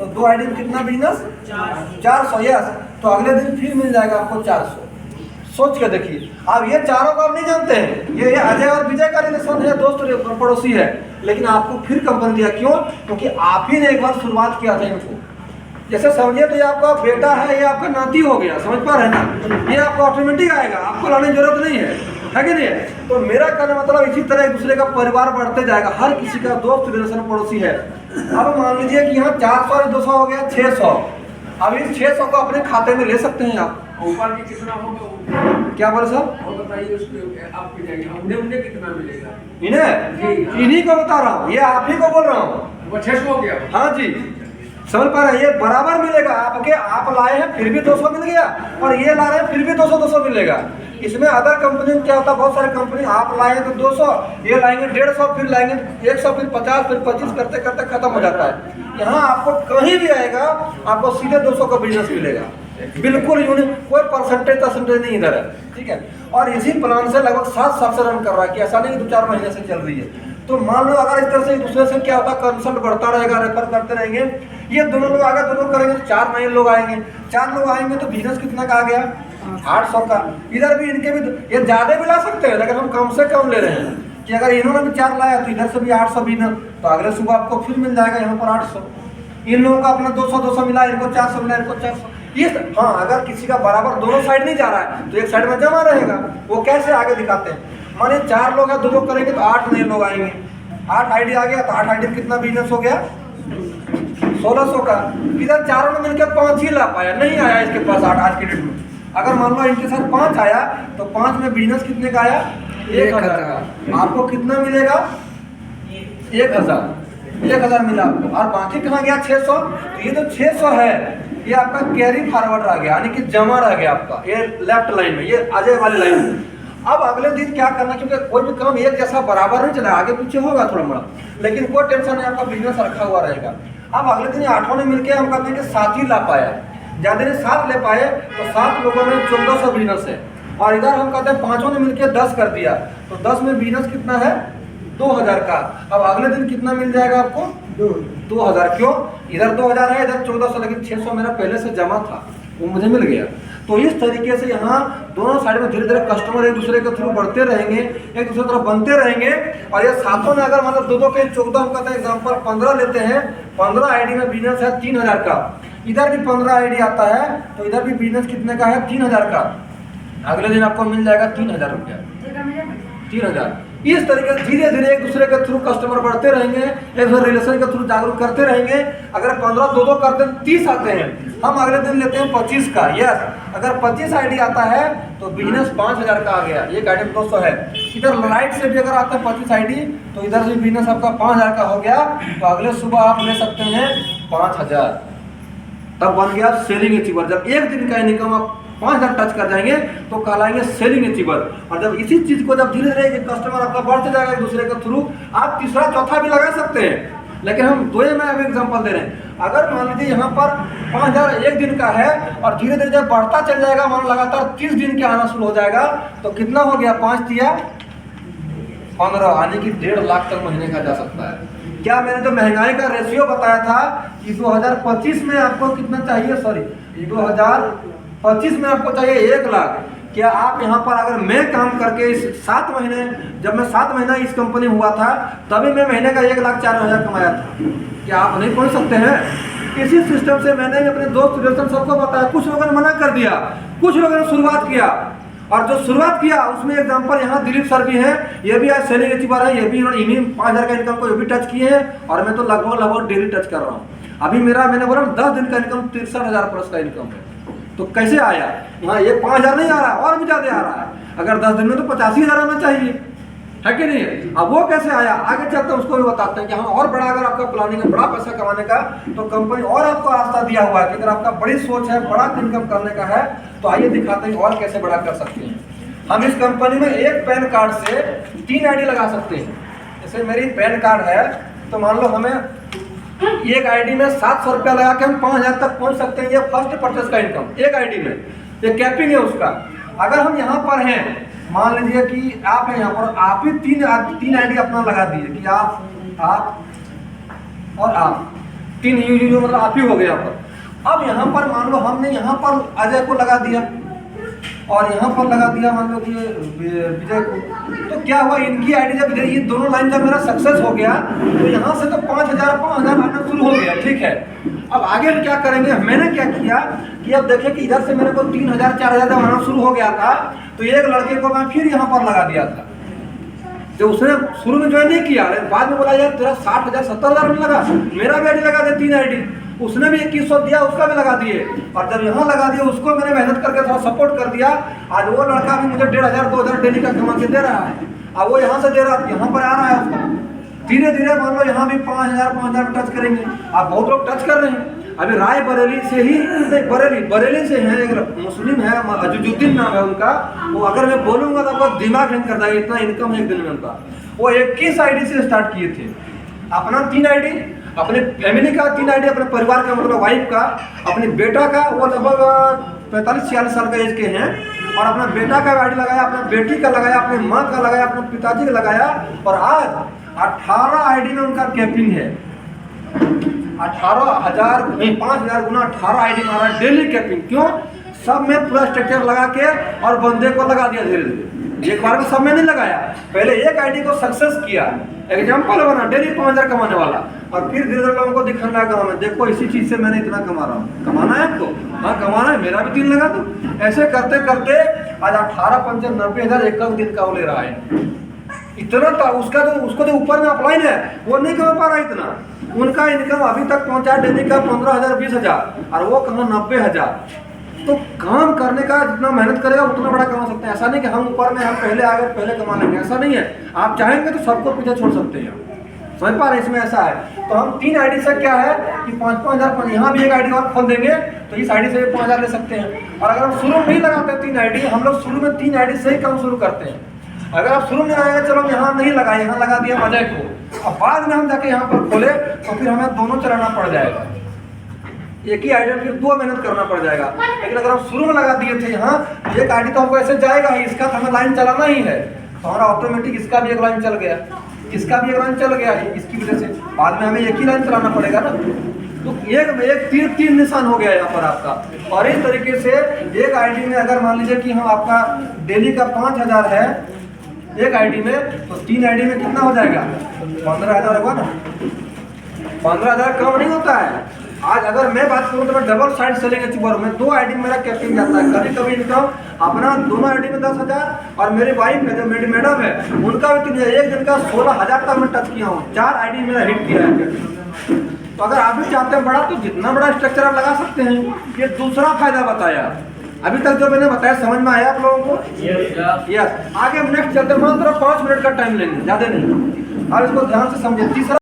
तो 2 आईडी में कितना बिजनेस 400। यस, तो अगले दिन फिर मिल जाएगा आपको 400। सोच के देखिए, आप ये चारों को आप नहीं जानते हैं, ये अजय और विजय का रिलेशन है, दोस्त पड़ोसी है, लेकिन आपको फिर कंपनी दिया। क्यों? क्योंकि आप ही ने एक बार शुरुआत किया था इनको। जैसे समझिए तो ये आपका बेटा है, ये आपका नाती हो गया, समझ पा रहे हैं ना, ये आपको ऑटोमेटिक आएगा, आपको लाने की जरूरत नहीं है कि नहीं? तो मेरा कहने मतलब इसी तरह एक दूसरे का परिवार बढ़ते जाएगा, हर किसी का दोस्त रिलेशन पड़ोसी है। अब मान लीजिए कि यहाँ 400 और 200 हो गया 600। अब इस 600 को अपने खाते में ले सकते हैं आप। ऊपर की कितना होगा? क्या बोले सर? और बताइए उसके आपकी जगह उन्हें कितना मिलेगा? इन्हीं को बता रहा हूँ, ये आप ही को बोल रहा हूँ। वो 600 हो गया। हाँ जी, समझ पा रहे हैं, ये बराबर मिलेगा आपके। आप लाए हैं फिर भी 200 मिल गया, और ये ला रहे हैं फिर भी 200 मिलेगा। इसमें अदर कंपनी में क्या होता है, बहुत सारे कंपनी आप लाए हैं तो 200, ये लाएंगे 150, फिर लाएंगे 100, फिर 50, फिर 25 करते करते खत्म हो जाता है। यहाँ आपको कहीं भी आएगा आपको सीधे 200 का बिजनेस मिलेगा, बिल्कुल यूनिक, कोई परसेंटेज नहीं इधर है, ठीक है। और इसी प्लान से लगभग 7 साल से रन कर रहा है, कि ऐसा नहीं 2-4 महीने से चल रही है। तो मान लो अगर इस तरह से एक दूसरे से क्या होता, कंसल्ट बढ़ता रहेगा, रेफर करते रहेंगे, ये दोनों लोग आगे दोनों करेंगे तो 4 नए लोग आएंगे, 4 लोग आएंगे तो बिजनेस कितना का आ गया 800 का। इधर भी इनके भी ये ज्यादा भी ला सकते हैं, लेकिन हम कम से कम ले रहे हैं कि अगर इन्होंने भी 4 लाया तो इधर से भी 800 बिजनेस, तो अगले सुबह आपको फिर मिल जाएगा यहाँ पर 800। इन लोगों का अपना 200 मिला, इनको 400 मिला, इनको 400। ये हाँ, अगर किसी का बराबर दोनों साइड नहीं जा रहा है तो एक साइड में जमा रहेगा। वो कैसे आगे दिखाते हैं, माने 4 लोग हैं, 2 लोग करेंगे तो 8 नए लोग आएंगे, 8 आईडी आ गया, तो 8 आईडी कितना बिजनेस हो गया 1600 का। इधर चारों ने मिलकर 5 ही ला पाया, नहीं आया इसके पास 8 आज के डेट में। अगर मान लो इनके साथ 5 आया तो 5 में बिजनेस कितने का आया 1000 का। आपको कितना मिलेगा 1000 मिला आपको, और बाकी कहाँ गया 600। तो ये जो 600 है ये आपका कैरी फॉरवर्ड रह गया, यानी कि जमा रह गया आपका, ये लेफ्ट लाइन में, ये अजय वाली लाइन में। अब अगले दिन क्या करना, क्योंकि कोई भी काम एक जैसा बराबर नहीं चला, आगे पीछे होगा थोड़ा मोड़ा, लेकिन कोई टेंशन नहीं, आपका बिजनेस रखा हुआ रहेगा। अब अगले दिन 8 ने मिलकर हम कहते हैं कि 7 ही ला पाया, ज्यादा ने 7 ले पाए, तो 7 लोगों में 1400 बिजनेस है। और इधर हम कहते हैं 5 ने मिलकर 10 कर दिया, तो 10 में बिजनेस कितना है 2000 का। अब अगले दिन कितना मिल जाएगा आपको 2000। क्यों? इधर 2000 है, इधर 1400, लेकिन 600 मेरा पहले से जमा था, वो मुझे मिल गया। तो इस तरीके से यहाँ दोनों साइड में धीरे धीरे कस्टमर एक दूसरे के थ्रू बढ़ते रहेंगे, एक दूसरे तरफ बनते रहेंगे। और ये सातों में अगर मतलब 2 के 14 हम कहते हैं एग्जाम्पल 15 लेते हैं, 15 आईडी में बिजनेस है 3000 का, इधर भी 15 आईडी आता है तो इधर भी बिजनेस कितने का है 3000 का। अगले दिन आपको मिल जाएगा 3000 रुपया, 3000। इस तरीके से धीरे धीरे एक दूसरे के थ्रू कस्टमर बढ़ते रहेंगे, एक दूसरे रिलेशन के थ्रू जागरूक करते रहेंगे। अगर 15 2 करते हैं 30 आते हैं, हम अगले दिन लेते हैं 25 का। यस, अगर 25 आईडी आता है तो बिजनेस 5000 का आ गया, ये आईडी 200 है। इधर राइट से भी अगर आता है 25 आईडी तो इधर से बिजनेस आपका 5000 का हो गया, तो अगले सुबह आप ले सकते हैं 5000। तब बन गया सेलिंग अचीवर। जब एक दिन का इनकम आप 5000 टच कर जाएंगे तो कहलाएंगे सेलिंग अचीवर। और जब इसी चीज को जब धीरे धीरे कस्टमर आपका बढ़ते जाएगा एक दूसरे के थ्रू, आप तीसरा चौथा भी लगा सकते हैं, लेकिन हम 2 में अभी एग्जांपल दे रहे हैं। अगर मान लीजिए यहाँ पर 5000 एक दिन का है और धीरे धीरे जब बढ़ता चल जाएगा, मान लगातार 30 दिन के आना शुरू हो जाएगा, तो कितना हो गया 5 तिया 15, यानी कि 1.5 लाख तक महीने का जा सकता है। क्या मैंने जो महंगाई का रेशियो बताया था कि 2025 में आपको कितना चाहिए, सॉरी 2025 में आपको चाहिए 1 लाख। क्या आप यहाँ पर अगर मैं काम करके इस 7 महीने, जब मैं 7 महीना इस कंपनी हुआ था तभी मैं महीने का 1,04,000 कमाया था, क्या आप नहीं पहुँच सकते हैं? इसी सिस्टम से मैंने भी अपने दोस्त रिलेशन सबको बताया, कुछ लोगों ने मना कर दिया, कुछ लोगों ने शुरुआत किया, और जो शुरुआत किया उसमें एग्जांपल यहाँ दिलीप सर भी हैं, ये भी आज सेलिंग अचीवर है, ये भी इन्हीं 5000 का इनकम को ये भी टच किए हैं, और मैं तो लगभग डेली टच कर रहा हूँ। अभी मेरा मैंने बोला 10 दिन का इनकम 63,000 प्लस का इनकम है। तो कैसे आया? हाँ, ये 5000 नहीं आ रहा, और भी ज्यादा आ रहा है। अगर 10 दिन में तो 85,000 आना चाहिए, है कि नहीं? अब वो कैसे आया आगे चलते हैं उसको भी बताते हैं कि हाँ, और बड़ा अगर आपका प्लानिंग है बड़ा पैसा कमाने का, तो कंपनी और आपको रास्ता दिया हुआ है कि अगर आपका बड़ी सोच है, बड़ा इनकम करने का है, तो आइए दिखाते हैं और कैसे बड़ा कर सकते हैं। हम इस कंपनी में एक पैन कार्ड से 3 आईडी लगा सकते हैं। जैसे मेरी पैन कार्ड है तो मान लो हमें एक आईडी में 700 रुपया लगा के हम 5000 तक पहुंच सकते हैं। ये फर्स्ट परचेस का इनकम एक आईडी में, ये कैपिंग है उसका। अगर हम यहाँ पर हैं, मान लीजिए कि आप हैं यहाँ पर, आप ही 3 आईडी अपना लगा दीजिए कि आप और आप, 3 यूजर मतलब आप ही हो गए यहाँ पर। अब यहाँ पर मान लो हमने यहाँ पर अजय को लगा दिया और यहाँ पर लगा दिया मान लो कि विजय को, तो क्या हुआ इनकी आईडी जब ये दोनों लाइन जब मेरा सक्सेस हो गया तो यहाँ से तो 5,000 आना शुरू हो गया, ठीक है। अब आगे हम क्या करेंगे, मैंने क्या किया कि अब देखे कि इधर से मेरे को 3,000 4,000 जब आना शुरू हो गया था तो एक लड़के को मैं फिर यहाँ पर लगा दिया था, जो उसने शुरू में ज्वाइन नहीं किया, बाद में बोला यार तेरा 60,000 70,000 में लगा, मेरा भी आईडी लगा दे 3 आईडी, उसने भी 2100 दिया, उसका भी लगा दिए, और जब यहाँ लगा दिया उसको मैंने मेहनत करके थोड़ा सपोर्ट कर दिया। आज वो लड़का भी मुझे 1,500 2,000 डेली का कमा के दे रहा है, अब वो यहाँ से दे रहा है, यहाँ पर आ रहा है उसका, धीरे धीरे मान लो यहाँ भी 5,000 टच करेंगे। आप बहुत लोग टच कर रहे हैं। अभी रायबरेली से ही बरेली से है, एक मुस्लिम है अजुजुद्दीन नाम है उनका, वो अगर मैं बोलूँगा तो आपका दिमाग हैंग कर देगा, इतना इनकम है एक दिन में उनका। वो 21 आईडी से स्टार्ट किए थे, अपना 3 आईडी, अपने फैमिली का 3 आईडी, अपने परिवार का मतलब वाइफ का, अपने बेटा का, वो लगभग 45-46 साल का एज के हैं, और अपना बेटा का आईडी लगाया, अपना बेटी का लगाया, अपने माँ का लगाया, अपने पिताजी का लगाया, और आज 18 आईडी में उनका कैपिंग है। 18,000 नहीं 5,000 गुना 18 आईडी मारा डेली कैपिंग। क्यों? सब में पूरा स्ट्रक्चर लगा के और बंदे को लगा दिया धीरे धीरे, एक बार में सब में नहीं लगाया, पहले एक आईडी को सक्सेस किया, एग्जाम्पल बना डेली 5,000 कमाने वाला, और फिर धीरे धीरे लोगों को दिखाने लगा गाँव में, देखो इसी चीज से मैंने इतना कमा रहा हूँ, कमाना है आपको, हाँ कमाना है, मेरा भी 3 लगा दो। ऐसे करते करते आज 18,95,000 एक दिन का वो ले रहा है। इतना तो उसका तो उसको जो ऊपर में अपलाइन है वो नहीं कमा पा रहा इतना, उनका इनकम अभी तक पहुंचा डेली का 15,000 20,000, और वो कमा 90,000। तो काम करने का जितना मेहनत करेगा उतना बड़ा कमा सकते हैं। ऐसा नहीं कि हम ऊपर में हम पहले आ गए पहले कमा लेंगे, ऐसा नहीं है। आप चाहेंगे तो सबको पीछे छोड़ सकते हैं, समझ पा रहे हैं? इसमें ऐसा है। तो हम 3 आईडी से क्या है कि 5,000 यहाँ भी एक आईडी और खोल देंगे तो इस आईडी से भी 5,000 ले सकते हैं। और अगर हम शुरू में नहीं लगाते 3 आईडी, हम लोग शुरू में 3 आईडी से ही काम शुरू करते हैं। अगर आप शुरू में लगाएंगे, चलो यहाँ नहीं लगाए, यहाँ लगा दिया अजय को, अब बाद में हम जाके यहाँ पर खोले तो फिर हमें दोनों चलाना पड़ जाएगा, एक ही आईडी में फिर 2 मेहनत करना पड़ जाएगा। लेकिन अगर हम शुरू में लगा दिए थे यहाँ, एक आईडी तो हमको ऐसे जाएगा ही, इसका तो हमें लाइन चलाना ही है, तो हमारा ऑटोमेटिक इसका भी एक लाइन चल गया, इसका भी एक लाइन चल गया है, इसकी वजह से बाद में हमें एक ही लाइन चलाना पड़ेगा ना। तो एक तीर निशान हो गया यहाँ पर आपका। और इस तरीके से एक आईडी में अगर मान लीजिए कि हम आपका डेली का 5,000 है एक आईडी में, तो 3 आईडी में कितना हो जाएगा? 15,000 होगा ना। 15,000 कम नहीं होता है। आज अगर मैं बात करूँ तो मैं डबल साइड सेलिंग अचीवर में 2 आईडी में मेरा कैपिंग जाता है। कभी कभी इनकम अपना दोनों आईडी में 10,000, और मेरी वाइफ है जो मेरी मैडम है उनका भी 3,000, एक दिन का 16,000 तक मैं टच किया हूँ, 4 आईडी मेरा हिट किया है। तो अगर आप भी चाहते हैं बड़ा, तो जितना बड़ा स्ट्रक्चर आप लगा सकते हैं। ये दूसरा फायदा बताया। अभी तक जो मैंने बताया समझ में आया आप लोगों को? यस। आगे हम नेक्स्ट चलते हैं, मात्र 5 मिनट का टाइम लेंगे, ज्यादा नहीं। आप इसको ध्यान से समझे। तीसरा